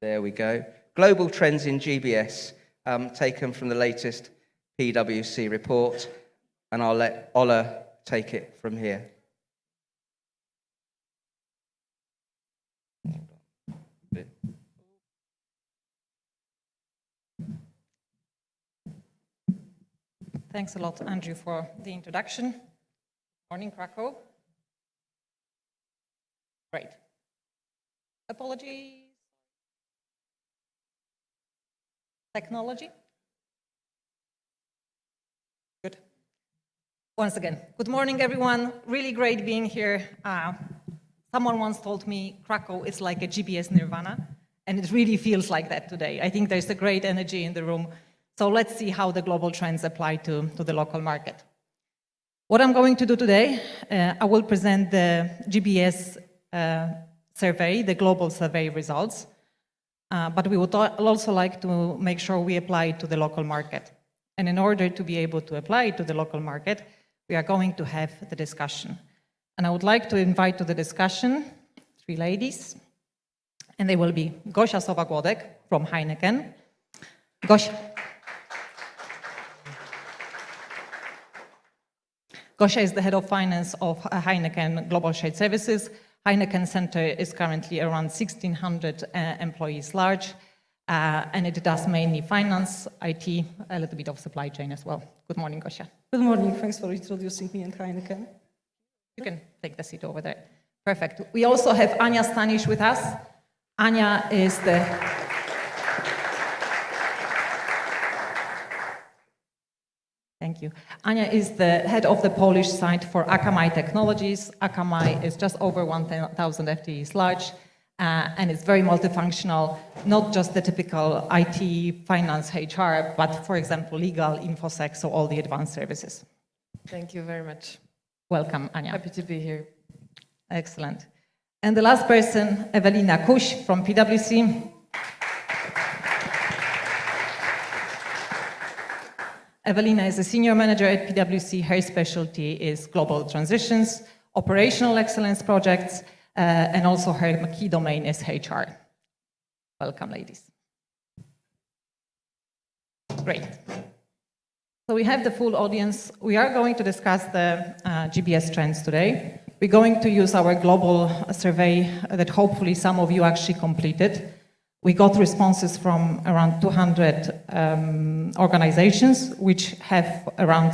There we go. Global trends in GBS, taken from the latest PwC report, and I'll let Ola take it from here. Thanks a lot, Andrew, for the introduction. Morning, Krakow. Great. Apologies. Technology. Good. Once again, good morning, everyone. Really great being here. Someone once told me Krakow is like a GBS Nirvana, and it really feels like that today. I think there's a great energy in the room. So let's see how the global trends apply to the local market. What I'm going to do today, I will present the GBS survey, the global survey results, but we would also like to make sure we apply it to the local market. And in order to be able to apply it to the local market, we are going to have the discussion. And I would like to invite to the discussion 3 ladies, and they will be Gosia Sowa-Głodek from Heineken. Gosia is the head of finance of Heineken Global Shared Services. Heineken Center is currently around 1,600 employees large, and it does mainly finance, IT, a little bit of supply chain as well. Good morning, Gosia. Good morning. Thanks for introducing me and Heineken. You can take the seat over there. Perfect. We also have Ania Stanisz with us. Ania is the... Thank you. Ania is the head of the Polish site for Akamai Technologies. Akamai is just over 1,000 FTEs large, and it's very multifunctional, not just the typical IT, finance, HR, but for example, legal, InfoSec, so all the advanced services. Thank you very much. Welcome, Ania. Happy to be here. Excellent. And the last person, Ewelina Kuś from PwC. Ewelina is a senior manager at PwC. Her specialty is global transitions, operational excellence projects, and also her key domain is HR. Welcome, ladies. Great. So we have the full audience. We are going to discuss the GBS trends today. We're going to use our global survey that hopefully some of you actually completed. We got responses from around 200 organizations, which have around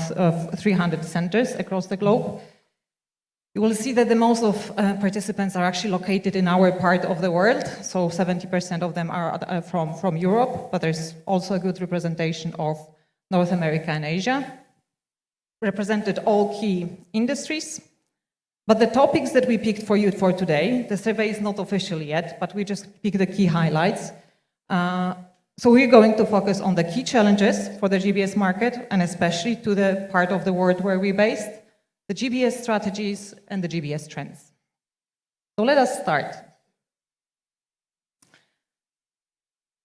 300 centers across the globe. You will see that the most of participants are actually located in our part of the world, so 70% of them are from Europe, but there's also a good representation of North America and Asia. Represented all key industries. But the topics that we picked for you for today, the survey is not official yet, but we just picked the key highlights. So we're going to focus on the key challenges for the GBS market, and especially to the part of the world where we're based, the GBS strategies and the GBS trends. So let us start.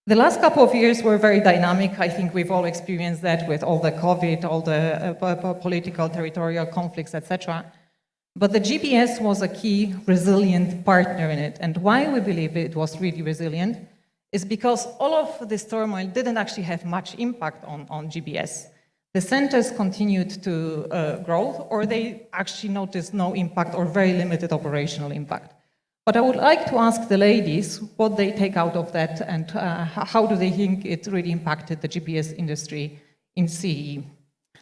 The last couple of years were very dynamic. I think we've all experienced that with all the COVID, all the political, territorial conflicts, etc. But the GBS was a key resilient partner in it. And why we believe it was really resilient is because all of this turmoil didn't actually have much impact on GBS. The centers continued to grow, or they actually noticed no impact or very limited operational impact. But I would like to ask the ladies what they take out of that and how do they think it really impacted the GBS industry in CEE.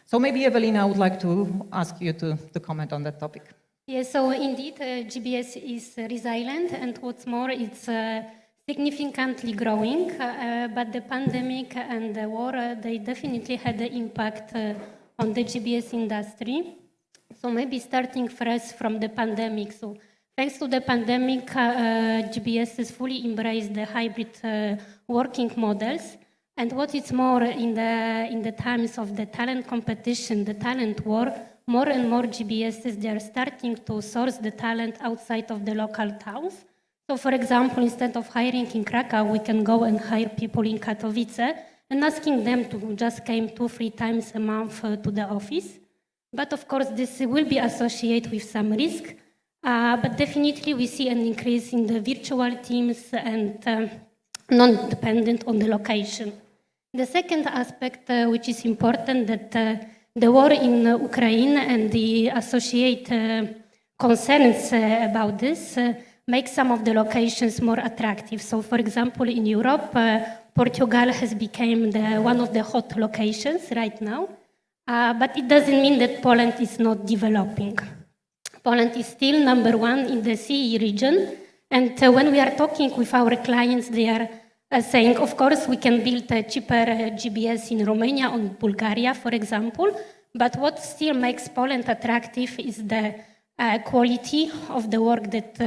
So maybe, Ewelina, I would like to ask you to comment on that topic. Yes, so indeed, GBS is resilient, and what's more, it's significantly growing, but the pandemic and the war, they definitely had an impact on the GBS industry. So maybe starting first from the pandemic. So thanks to the pandemic, GBS has fully embraced the hybrid working models. And what is more, in the times of the talent competition, the talent war, more and more GBSs, they are starting to source the talent outside of the local towns. So for example, instead of hiring in Krakow, we can go and hire people in Katowice and asking them to just come 2-3 times a month to the office. But of course, this will be associated with some risk. But definitely we see an increase in the virtual teams and non-dependent on the location. The second aspect, which is important, that the war in Ukraine and the associated concerns about this make some of the locations more attractive. So, for example, in Europe, Portugal has become one of the hot locations right now, but it doesn't mean that Poland is not developing. Poland is still number one in the CE region, and when we are talking with our clients, they are saying, of course, we can build a cheaper GBS in Romania or Bulgaria, for example, but what still makes Poland attractive is the quality of the work that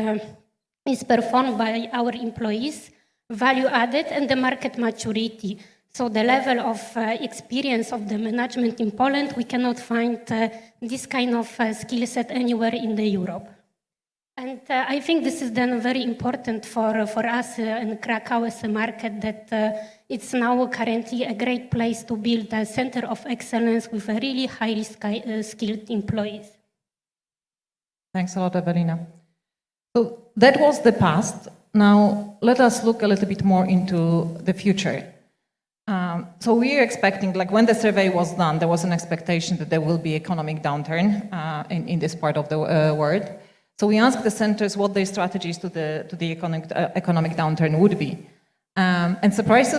is performed by our employees, value added, and the market maturity. So the level of experience of the management in Poland, we cannot find this kind of skill set anywhere in the Europe. And I think this is then very important for us in Krakow as a market, that it's now currently a great place to build a center of excellence with a really highly skilled employees. Thanks a lot, Evelina. So that was the past. Now let us look a little bit more into the future. So we are expecting, like when the survey was done, there was an expectation that there will be economic downturn in this part of the world. So we asked the centers what their strategies to the economic downturn would be. And surprise,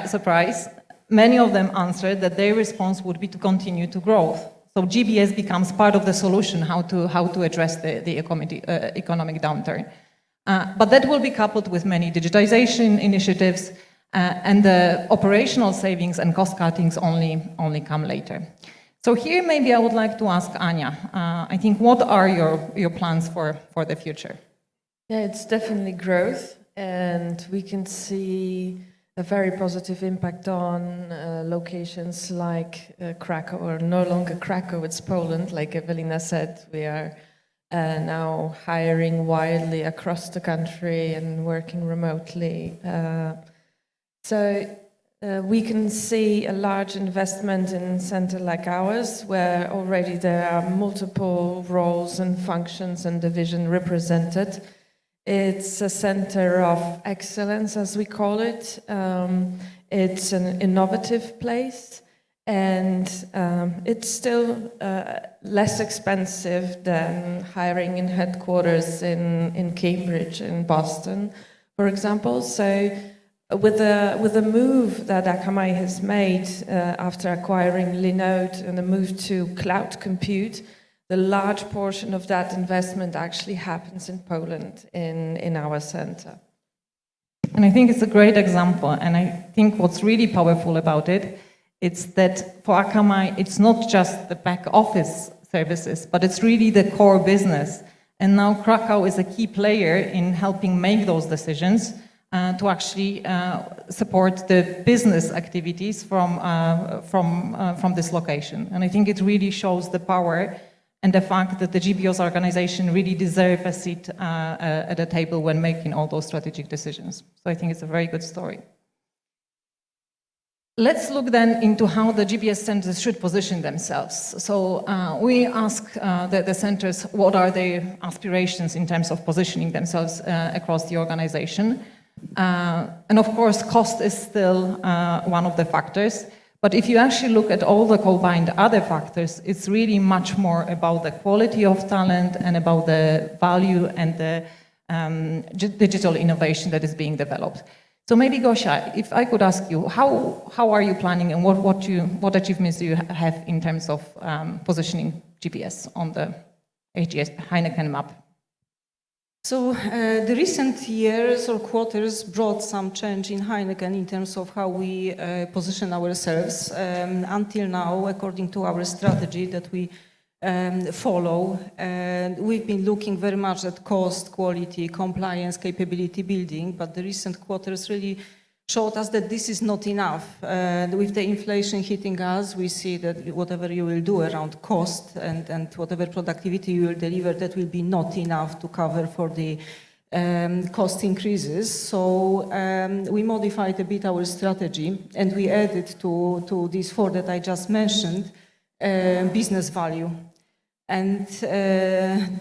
surprise, many of them answered that their response would be to continue to grow. So GBS becomes part of the solution how to address the economic downturn. But that will be coupled with many digitization initiatives, and the operational savings and cost cuttings only come later. So here maybe I would like to ask Anya, I think, what are your plans for the future? Yeah, it's definitely growth, and we can see a very positive impact on locations like Krakow, or no longer Krakow, it's Poland. Like Evelina said, we are now hiring widely across the country and working remotely. So we can see a large investment in a center like ours, where already there are multiple roles and functions and division represented. It's a center of excellence, as we call it. It's an innovative place, and it's still less expensive than hiring in headquarters in Cambridge, in Boston, for example. So with the move that Akamai has made after acquiring Linode and the move to cloud compute, the large portion of that investment actually happens in Poland, in our center. And I think it's a great example. And I think what's really powerful about it, it's that for Akamai, it's not just the back office services, but it's really the core business. And now Krakow is a key player in helping make those decisions to actually support the business activities from this location. And I think it really shows the power and the fact that the GBS organization really deserve a seat at the table when making all those strategic decisions. So I think it's a very good story. Let's look then into how the GBS centers should position themselves. So we ask the centers what are their aspirations in terms of positioning themselves across the organization. And of course, cost is still one of the factors. But if you actually look at all the combined other factors, it's really much more about the quality of talent and about the value and the digital innovation that is being developed. So maybe, Gosia, if I could ask you, how are you planning, and what achievements do you have in terms of positioning GBS on the AGS Heineken map? So the recent years or quarters brought some change in Heineken in terms of how we position ourselves. Until now, according to our strategy that we follow, we've been looking very much at cost, quality, compliance, capability building, but the recent quarters really showed us that this is not enough. With the inflation hitting us, we see that whatever you will do around cost and whatever productivity you will deliver, that will be not enough to cover for the cost increases. So we modified a bit our strategy, and we added to these four that I just mentioned, business value. And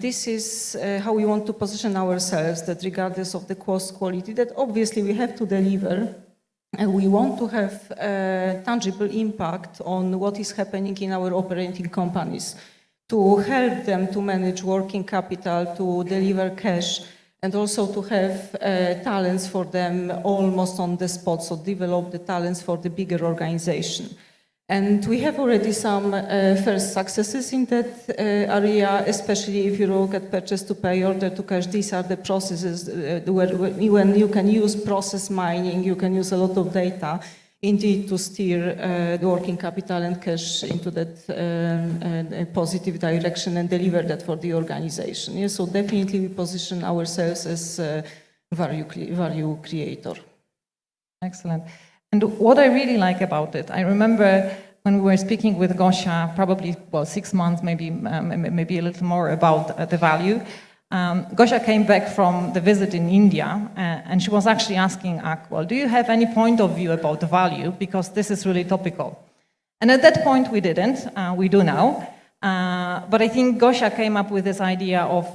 this is how we want to position ourselves, that regardless of the cost quality, that obviously we have to deliver, and we want to have a tangible impact on what is happening in our operating companies, to help them to manage working capital, to deliver cash, and also to have talents for them almost on the spot, so develop the talents for the bigger organization. And we have already some first successes in that area, especially if you look at purchase to pay, order to cash. These are the processes where when you can use process mining, you can use a lot of data indeed to steer the working capital and cash into that positive direction and deliver that for the organization. Yeah, so definitely we position ourselves as a value creator. Excellent. And what I really like about it, I remember when we were speaking with Gosia, probably 6 months, maybe a little more about the value. Gosia came back from the visit in India, and she was actually asking Ak, well, do you have any point of view about the value? Because this is really topical. And at that point, we didn't. We do now. But I think Gosia came up with this idea of,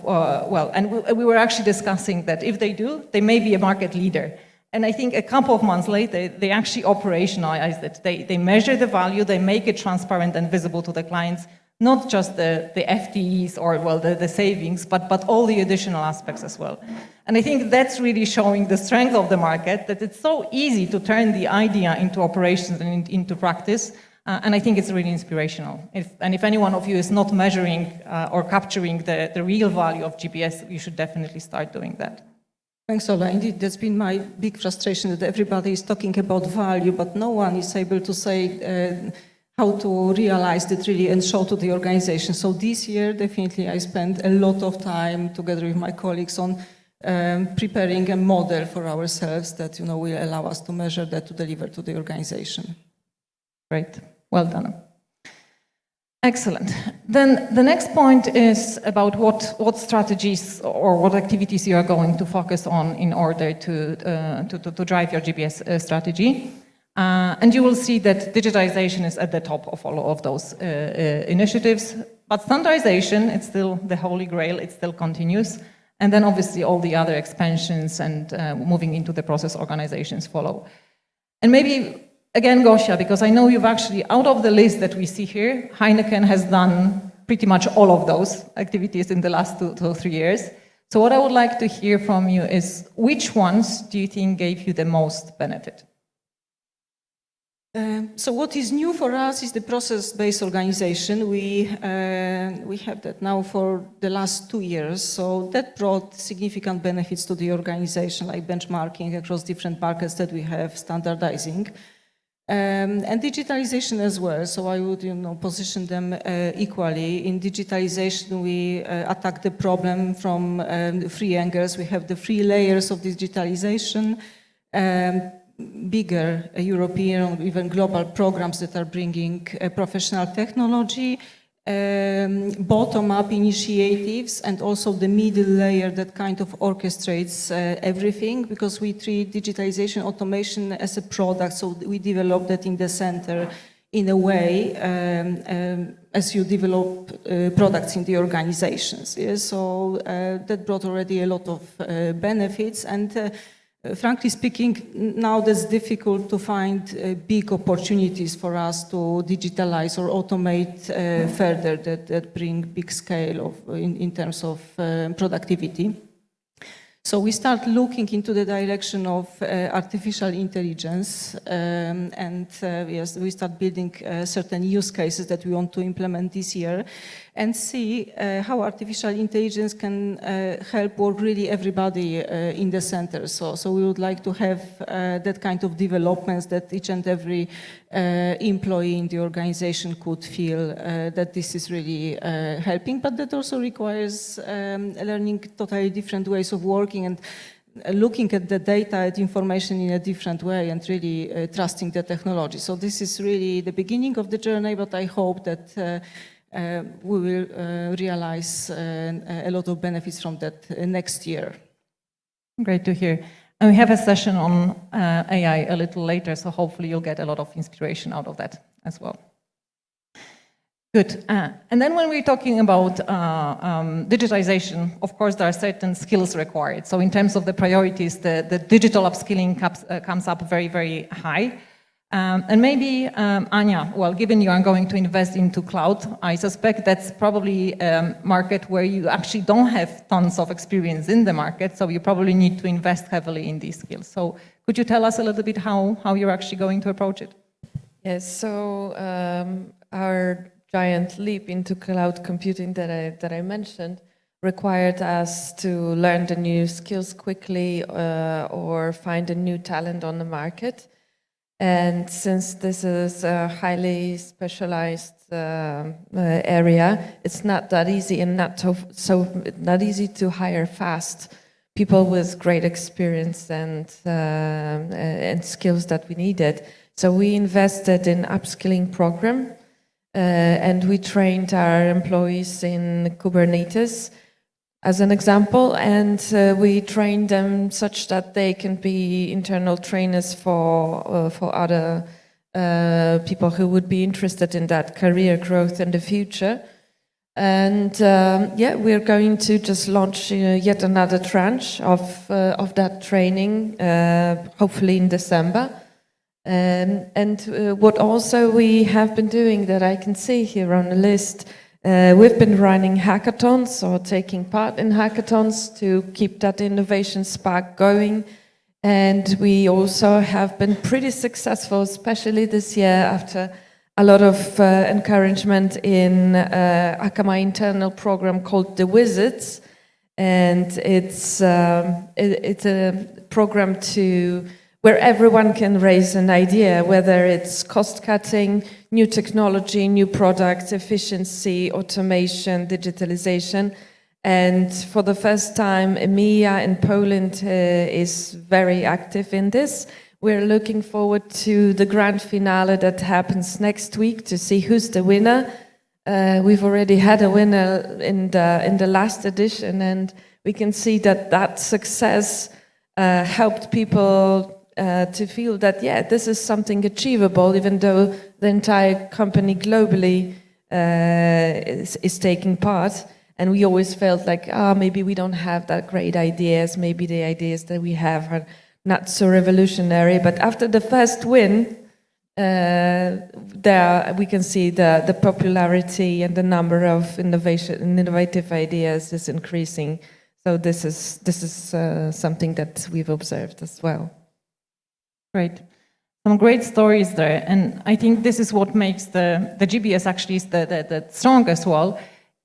and we were actually discussing that if they do, they may be a market leader. And I think a couple of months later, they actually operationalized it. They measure the value, they make it transparent and visible to the clients, not just the FTEs or, the savings, but all the additional aspects as well. And I think that's really showing the strength of the market, that it's so easy to turn the idea into operations and into practice. And I think it's really inspirational. If any one of you is not measuring or capturing the real value of GBS, you should definitely start doing that. Thanks, Ola. Indeed, that's been my big frustration, that everybody is talking about value, but no one is able to say how to realize that really and show to the organization. So this year, definitely, I spent a lot of time together with my colleagues on preparing a model for ourselves that will allow us to measure that, to deliver to the organization. Great. Well done. Excellent. Then the next point is about what strategies or what activities you are going to focus on in order to drive your GBS strategy. And you will see that digitization is at the top of all of those initiatives. But standardization, it's still the holy grail, it still continues. And then obviously all the other expansions and moving into the process organizations follow. And maybe again, Gosia, because I know you've actually, out of the list that we see here, Heineken has done pretty much all of those activities in the last 2 to 3 years. So what I would like to hear from you is, which ones do you think gave you the most benefit? So what is new for us is the process-based organization. We have that now for the last 2 years. So that brought significant benefits to the organization, like benchmarking across different markets that we have, standardizing. And digitalization as well, so I would position them equally. In digitalization, we attack the problem from 3 angles. We have the 3 layers of digitalization, bigger European, even global programs that are bringing professional technology, bottom-up initiatives, and also the middle layer that kind of orchestrates everything, because we treat digitalization automation as a product, so we develop that in the center in a way as you develop products in the organizations. Yeah? So that brought already a lot of benefits, and frankly speaking, now that's difficult to find big opportunities for us to digitalize or automate further that bring big scale in terms of productivity. So we start looking into the direction of artificial intelligence, and yes, we start building certain use cases that we want to implement this year, and see how artificial intelligence can help work really everybody in the center. So we would like to have that kind of developments that each and every employee in the organization could feel that this is really helping, but that also requires learning totally different ways of working and looking at the data, at information in a different way, and really trusting the technology. So this is really the beginning of the journey, but I hope that we will realize a lot of benefits from that next year. Great to hear. And we have a session on AI a little later, so hopefully you'll get a lot of inspiration out of that as well. Good. And then when we're talking about digitization, of course, there are certain skills required. So in terms of the priorities, the digital upskilling comes up very, very high. And maybe, Anya, well, given you are going to invest into cloud, I suspect that's probably a market where you actually don't have tons of experience in the market, so you probably need to invest heavily in these skills. So could you tell us a little bit how you're actually going to approach it? Yes, so our giant leap into cloud computing that I mentioned required us to learn the new skills quickly or find a new talent on the market. And since this is a highly specialized area, it's not that easy and not easy to hire fast people with great experience and skills that we needed. So we invested in upskilling program, and we trained our employees in Kubernetes as an example, and we trained them such that they can be internal trainers for other people who would be interested in that career growth in the future. And we're going to just launch yet another tranche of that training, hopefully in December. And what also we have been doing that I can see here on the list, we've been running hackathons or taking part in hackathons to keep that innovation spark going. And we also have been pretty successful, especially this year after a lot of encouragement in Akamai internal program called The Wizards. And it's a program where everyone can raise an idea, whether it's cost cutting, new technology, new products, efficiency, automation, digitalization. And for the first time, EMEA in Poland is very active in this. We're looking forward to the grand finale that happens next week to see who's the winner. We've already had a winner in the last edition, and we can see that success helped people to feel that, this is something achievable, even though the entire company globally is taking part. And we always felt like, maybe we don't have that great ideas, maybe the ideas that we have are not so revolutionary. But after the first win, there we can see the popularity and the number of innovative ideas is increasing. So this is something that we've observed as well. Great. Some great stories there. And I think this is what makes the GBS actually is the strongest wall,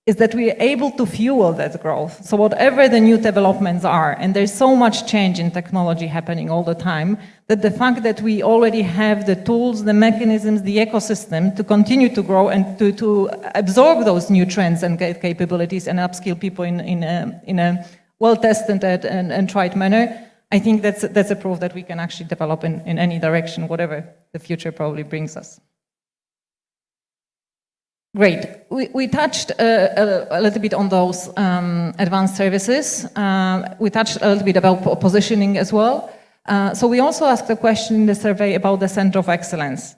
is that we are able to fuel that growth. So whatever the new developments are, and there's so much change in technology happening all the time, that the fact that we already have the tools, the mechanisms, the ecosystem to continue to grow and to absorb those new trends and capabilities and upskill people in a well-tested and tried manner, I think that's a proof that we can actually develop in any direction, whatever the future probably brings us. Great. We touched a little bit on those advanced services. We touched a little bit about positioning as well. So we also asked a question in the survey about the Center of Excellence.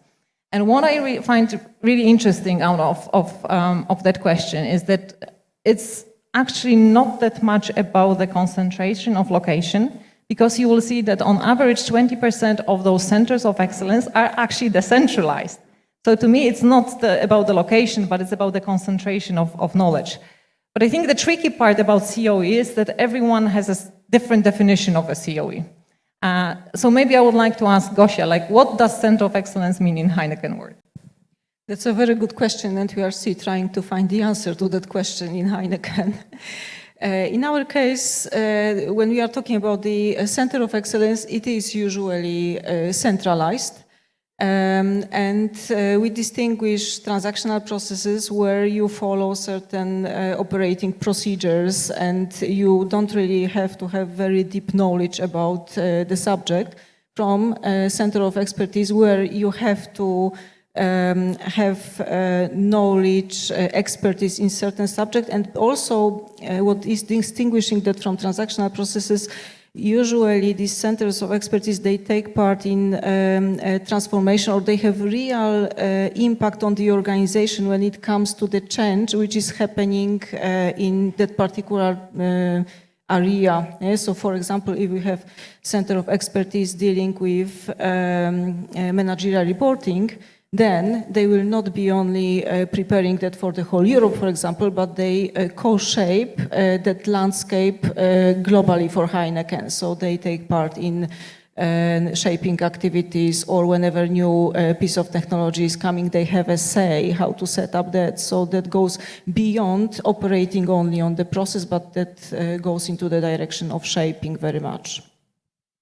And what I find really interesting out of that question is that it's actually not that much about the concentration of location, because you will see that on average 20% of those centers of excellence are actually decentralized. So to me, it's not about the location, but it's about the concentration of knowledge. But I think the tricky part about COE is that everyone has a different definition of a COE. So maybe I would like to ask Gosia, what does Center of Excellence mean in Heineken word? That's a very good question, and we are still trying to find the answer to that question in Heineken. In our case, when we are talking about the Center of Excellence, it is usually centralized. And we distinguish transactional processes where you follow certain operating procedures and you don't really have to have very deep knowledge about the subject, from a center of expertise where you have to have knowledge, expertise in certain subject, and also what is distinguishing that from transactional processes, usually these centers of expertise, they take part in transformation, or they have real impact on the organization when it comes to the change which is happening in that particular area. So for example, if we have center of expertise dealing with managerial reporting, then they will not be only preparing that for the whole Europe, for example, but they co-shape that landscape globally for Heineken. So they take part in shaping activities, or whenever new piece of technology is coming, they have a say how to set up that. So that goes beyond operating only on the process, but that goes into the direction of shaping very much.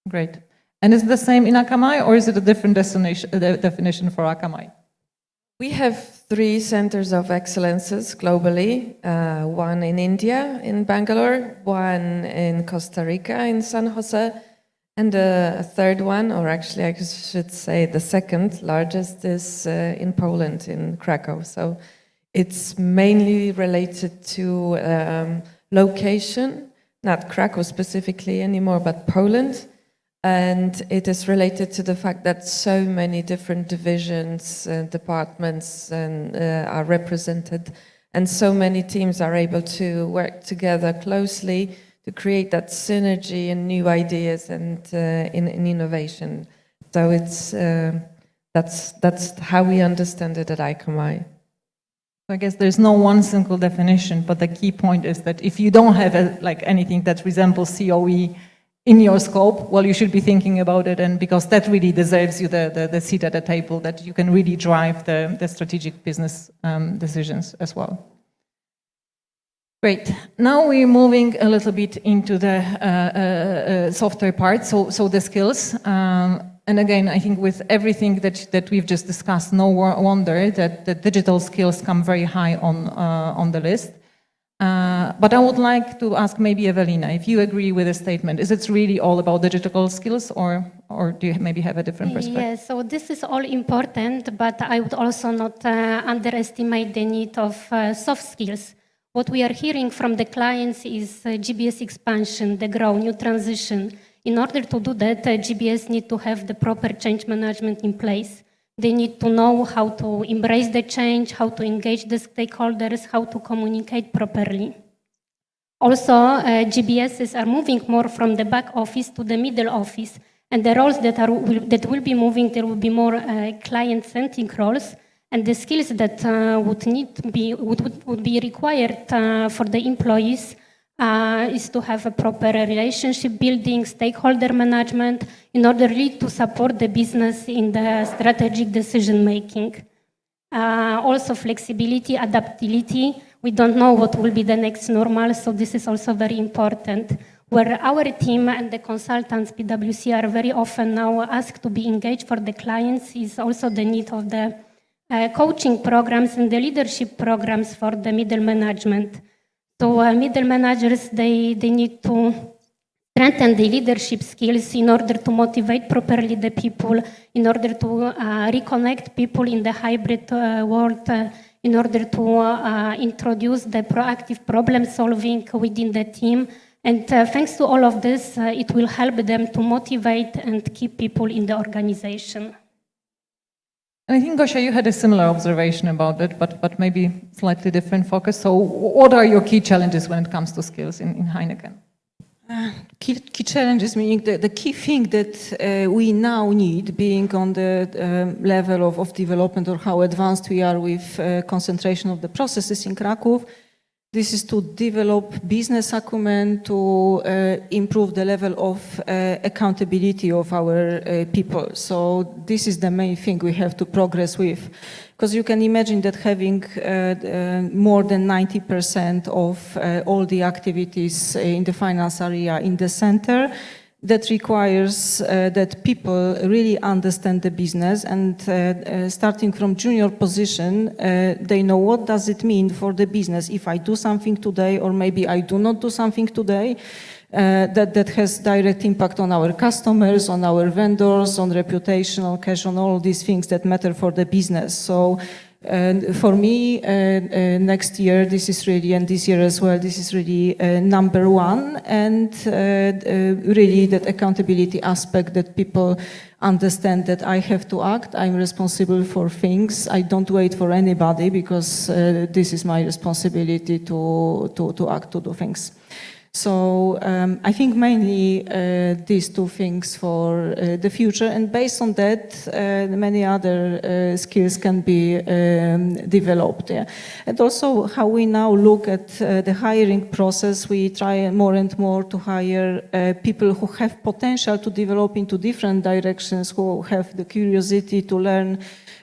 Great. And is it the same in Akamai, or is it a different definition for Akamai? We have 3 centers of excellences globally, one in India, in Bangalore, one in Costa Rica, in San Jose, and a third one, or actually I should say the second largest, is in Poland, in Krakow. So it's mainly related to location, not Krakow specifically anymore, but Poland. And it is related to the fact that so many different divisions and departments are represented, and so many teams are able to work together closely to create that synergy and new ideas and in innovation. So it's that's how we understand it at Akamai. I guess there's no one single definition, but the key point is that if you don't have anything that resembles COE in your scope, well, you should be thinking about it, and because that really deserves you the seat at the table, that you can really drive the strategic business decisions as well. Great. Now we're moving a little bit into the software part, so the skills. And again, I think with everything that we've just discussed, no wonder that the digital skills come very high on the list. But I would like to ask maybe Evelina, if you agree with the statement, is it really all about digital skills, or do you maybe have a different perspective? Yes, so this is all important, but I would also not underestimate the need of soft skills. What we are hearing from the clients is GBS expansion, the growth, new transition. In order to do that, GBS need to have the proper change management in place. They need to know how to embrace the change, how to engage the stakeholders, how to communicate properly. Also, GBSs are moving more from the back office to the middle office, and the roles that will be moving, there will be more client-centric roles, and the skills that would be required for the employees is to have a proper relationship building, stakeholder management, in order really to support the business in the strategic decision making. Also flexibility, adaptability. We don't know what will be the next normal, so this is also very important. Where our team and the consultants, PwC, are very often now asked to be engaged for the clients is also the need of the coaching programs and the leadership programs for the middle management. So middle managers, they need to strengthen the leadership skills in order to motivate properly the people, in order to reconnect people in the hybrid world, in order to introduce the proactive problem solving within the team. And thanks to all of this, it will help them to motivate and keep people in the organization. I think, Gosia, you had a similar observation about it, but maybe slightly different focus. So what are your key challenges when it comes to skills in Heineken? Key challenges, meaning the key thing that we now need, being on the level of development or how advanced we are with concentration of the processes in Kraków, this is to develop business acumen, to improve the level of accountability of our people. So this is the main thing we have to progress with. Because you can imagine that having more than 90% of all the activities in the finance area in the center, that requires that people really understand the business, and starting from junior position, they know what does it mean for the business if I do something today, or maybe I do not do something today, that has direct impact on our customers, on our vendors, on reputation, on cash, on all these things that matter for the business. So for me, next year, this is really, and this year as well, this is really number one, and really that accountability aspect that people understand that I have to act, I'm responsible for things, I don't wait for anybody because this is my responsibility to act, to do things. So I think mainly these two things for the future, and based on that, many other skills can be developed. Yeah. And also how we now look at the hiring process, we try more and more to hire people who have potential to develop into different directions, who have the curiosity to learn,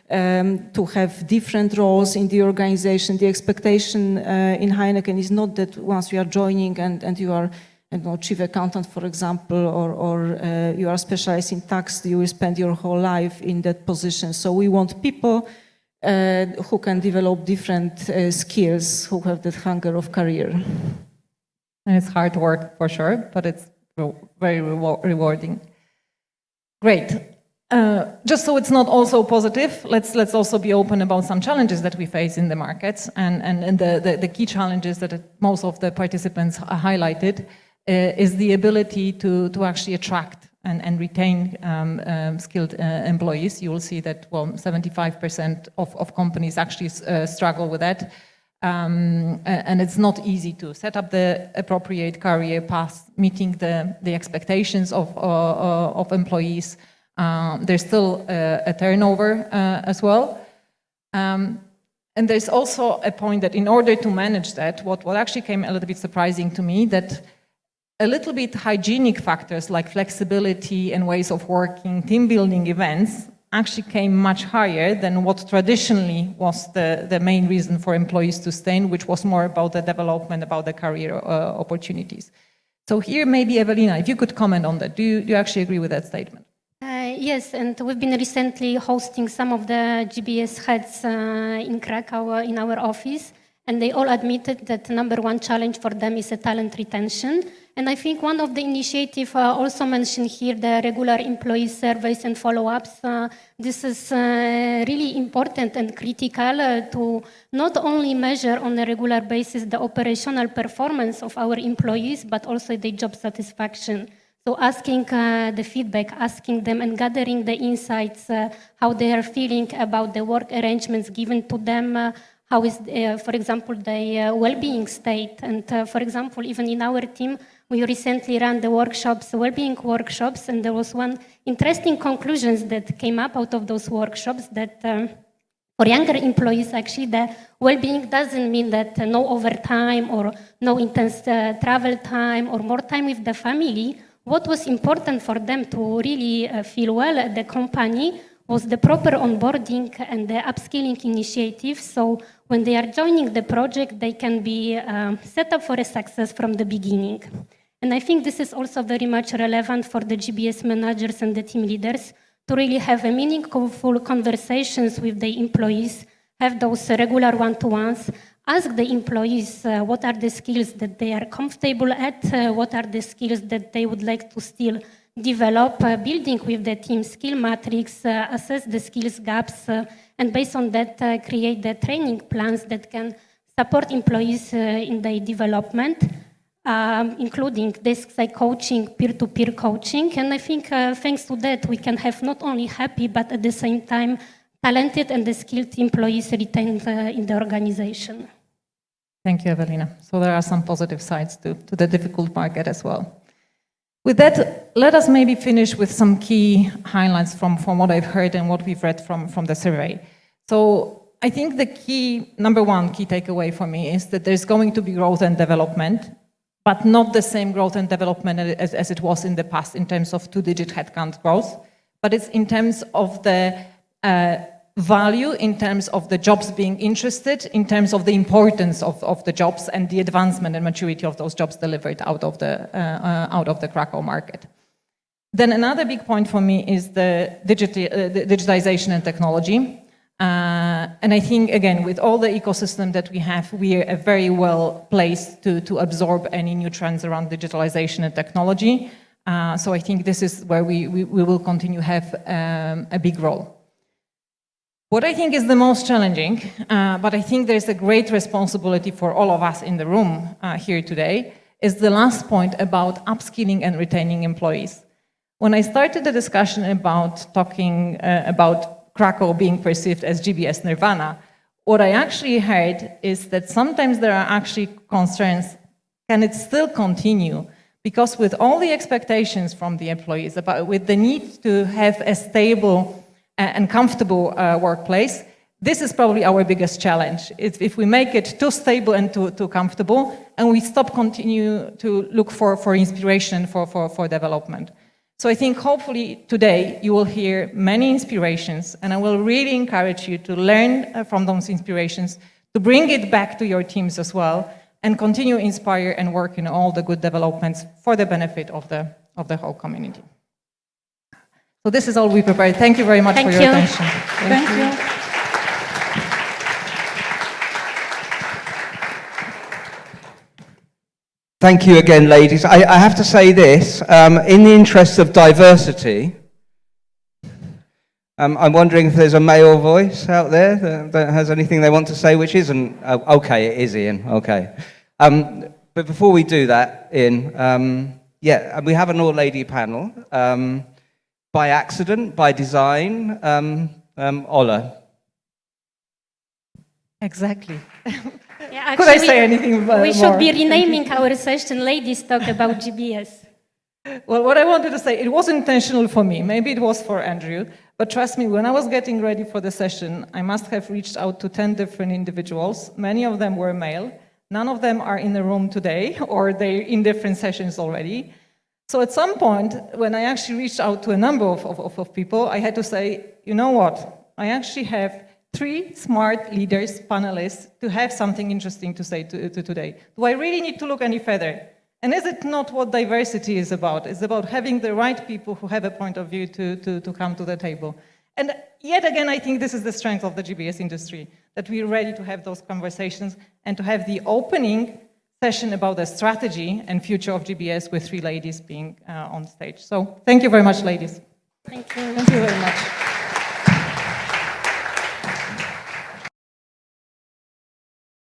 to have different roles in the organization. The expectation in Heineken is not that once you are joining and you are, I don't know, chief accountant, for example, or you are specialized in tax, you will spend your whole life in that position. So we want people who can develop different skills, who have that hunger of career. And it's hard work for sure, but it's very rewarding. Great. Just so it's not also positive, let's also be open about some challenges that we face in the markets, and the key challenges that most of the participants highlighted is the ability to actually attract and retain skilled employees. You will see that 75% of companies actually struggle with that, and it's not easy to set up the appropriate career path, meeting the expectations of employees. There's still a turnover as well. And there's also a point that in order to manage that, what actually came a little bit surprising to me, that a little bit hygienic factors like flexibility and ways of working, team building events, actually came much higher than what traditionally was the main reason for employees to stay in, which was more about the development, about the career opportunities. So here, maybe Evelina, if you could comment on that. Do you actually agree with that statement? Yes, and we've been recently hosting some of the GBS heads in Krakow in our office, and they all admitted that the number one challenge for them is a talent retention. And I think one of the initiatives also mentioned here, the regular employee surveys and follow-ups. This is really important and critical to not only measure on a regular basis the operational performance of our employees, but also the job satisfaction. So asking the feedback, asking them and gathering the insights, how they are feeling about the work arrangements given to them, how is, for example, the well-being state. And for example, even in our team, we recently ran the workshops, well-being workshops, and there was one interesting conclusions that came up out of those workshops that for younger employees, actually, the well-being doesn't mean that no overtime or no intense travel time or more time with the family. What was important for them to really feel well at the company was the proper onboarding and the upskilling initiative. So when they are joining the project, they can be set up for a success from the beginning. And I think this is also very much relevant for the GBS managers and the team leaders to really have a meaningful conversations with the employees, have those regular one-to-ones, ask the employees what are the skills that they are comfortable at, what are the skills that they would like to still develop, building with the team skill matrix, assess the skills gaps, and based on that, create the training plans that can support employees in their development, including desks like coaching, peer-to-peer coaching. And I think thanks to that, we can have not only happy, but at the same time, talented and the skilled employees retained in the organization. Thank you, Evelina. So there are some positive sides to the difficult market as well. With that, let us maybe finish with some key highlights from what I've heard and what we've read from the survey. So I think the number one key takeaway for me is that there's going to be growth and development, but not the same growth and development as it was in the past in terms of two-digit headcount growth, but it's in terms of the value, in terms of the jobs being interested, in terms of the importance of the jobs and the advancement and maturity of those jobs delivered out of the Krakow market. Then another big point for me is the digitization and technology. And I think, again, with all the ecosystem that we have, we are very well placed to absorb any new trends around digitalization and technology. So I think this is where we will continue to have a big role. What I think is the most challenging, but I think there's a great responsibility for all of us in the room here today, is the last point about upskilling and retaining employees. When I started the discussion about talking about Krakow being perceived as GBS Nirvana, what I actually heard is that sometimes there are actually concerns, can it still continue? Because with all the expectations from the employees, with the need to have a stable and comfortable workplace, this is probably our biggest challenge. If we make it too stable and too comfortable, and we continue to look for inspiration, for development. So I think hopefully today you will hear many inspirations, and I will really encourage you to learn from those inspirations, to bring it back to your teams as well, and continue to inspire and work in all the good developments for the benefit of the whole community. So this is all we prepared. Thank you very much for your attention. Thank you. Thank you again, ladies. I have to say this, in the interest of diversity, I'm wondering if there's a male voice out there that has anything they want to say, which isn't... okay, it is Ian, okay. But before we do that, Ian, we have an all-lady panel. By accident, by design, Ola. Exactly. Yeah, Could I say anything more? We should be renaming our session Ladies Talk About GBS. Well, what I wanted to say, it was intentional for me. Maybe it was for Andrew. But trust me, when I was getting ready for the session, I must have reached out to 10 different individuals. Many of them were male. None of them are in the room today, or they're in different sessions already. So at some point, when I actually reached out to a number of people, I had to say, you know what? I actually have 3 smart leaders, panelists, to have something interesting to say to today. Do I really need to look any further? And is it not what diversity is about? It's about having the right people who have a point of view to come to the table. And yet again, I think this is the strength of the GBS industry, that we're ready to have those conversations and to have the opening session about the strategy and future of GBS with 3 ladies being on stage. So thank you very much, ladies. Thank you. Thank you very much.